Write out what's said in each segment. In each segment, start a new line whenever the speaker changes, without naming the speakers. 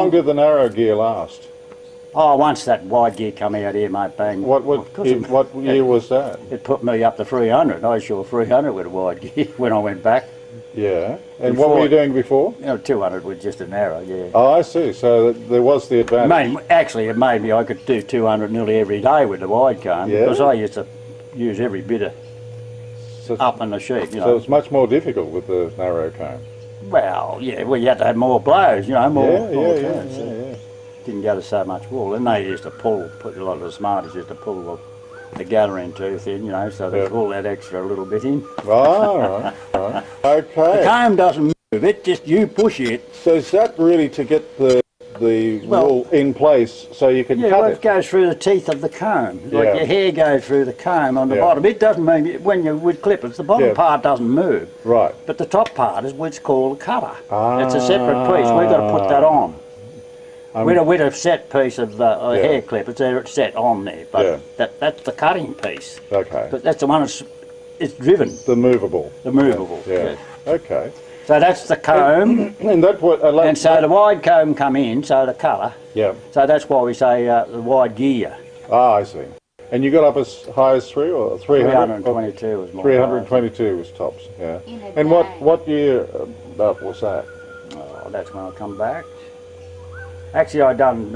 long did the narrow gear last?
Oh, once that wide gear come out here, mate, bang.
What year was that?
It put me up to 300. I was sure 300 with a wide gear when I went back.
Yeah. And what were you doing before?
200 with just a narrow, yeah.
Oh, I see. So there was the advantage.
Actually, it made me, I could do 200 nearly every day with the wide comb, because I used to use every bit of up in the sheep, you know.
So it's much more difficult with the narrow comb.
Well, yeah, well, you had to have more blows, you know, more turns.
Yeah.
Didn't go to so much wool, and they used to put a lot of the smarties used to pull the gathering tooth in, you know, so they pull that extra little bit in.
Oh, right. Okay.
The comb doesn't move, it just, you push it.
So is that really to get the wool in place so you can cut
it goes through the teeth of the comb. Like your hair goes through the comb on the bottom. It doesn't move, when you're with clippers, the bottom part doesn't move.
Right.
But the top part is what's called a cutter. It's a separate piece, we've got to put that on. With a set piece of hair clippers, it's set on there, but that's the cutting piece.
Okay.
But that's the one it's driven.
The movable.
The movable.
Yeah. Okay.
So that's the comb,
and
so the wide comb come in, so the cutter.
Yeah.
So that's why we say the wide gear.
Ah, I see. And you got up as high as 300?
322 was more.
322 was tops, yeah. And what year was that?
Oh, that's when I come back. Actually, I done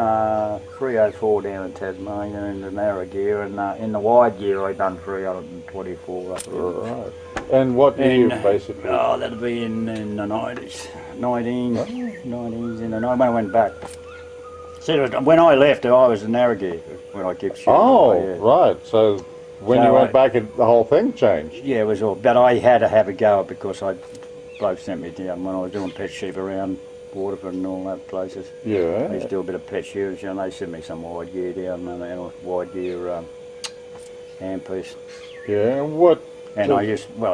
304 down in Tasmania in the narrow gear, and in the wide gear I done 324 up there.
Right. And what year basically?
Oh, that'd be in the 90s. 19s in the 90s, when I went back. See, when I left, I was a narrow gear when I kept shooting.
Oh, right. So when you went back, the whole thing changed?
Yeah, it was all. But I had to have a go because bloke sent me down when I was doing pet sheep around Waterford and all that places.
Yeah.
I used to do a bit of pet shears, and they sent me some wide gear down, and a wide gear handpiece.
Yeah, and what?
And I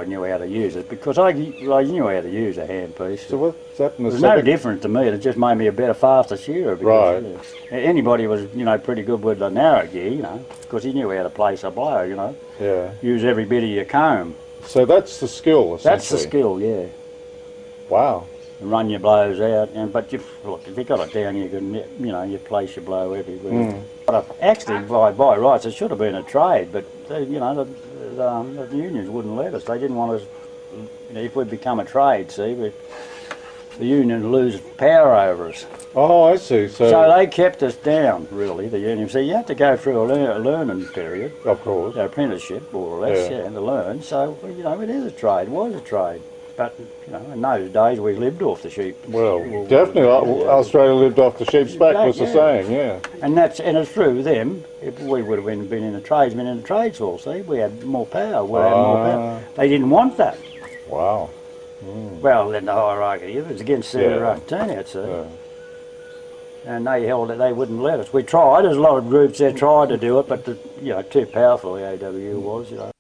knew how to use it because I knew how to use a handpiece.
So what's that?
There's no difference to me. It just made me a better, faster shearer. Because, anybody was, pretty good with the narrow gear, because he knew how to place a blow,
Yeah.
Use every bit of your comb.
So that's the skill, essentially.
That's the skill, yeah.
Wow.
And run your blows out, but if you got it down, you can, you place your blow everywhere. But actually, by rights, it should have been a trade, but the unions wouldn't let us. They didn't want us. If we become a trade, the union lose power over us.
Oh, I see.
So they kept us down, really. The union. So you had to go through a learning period.
Of course.
Apprenticeship, more or less, to learn. So it is a trade. Was a trade. But, in those days we lived off the sheep.
Well, definitely Australia lived off the sheep's back, was the saying, yeah.
And it's true with them. If we would have been in the tradesmen in the trades hall, see, we had more power. They didn't want that.
Wow.
Well, then the hierarchy, it was against their turnout, see. Yeah. And they held it, they wouldn't let us. We tried, there's a lot of groups there tried to do it, but, too powerful the AW was,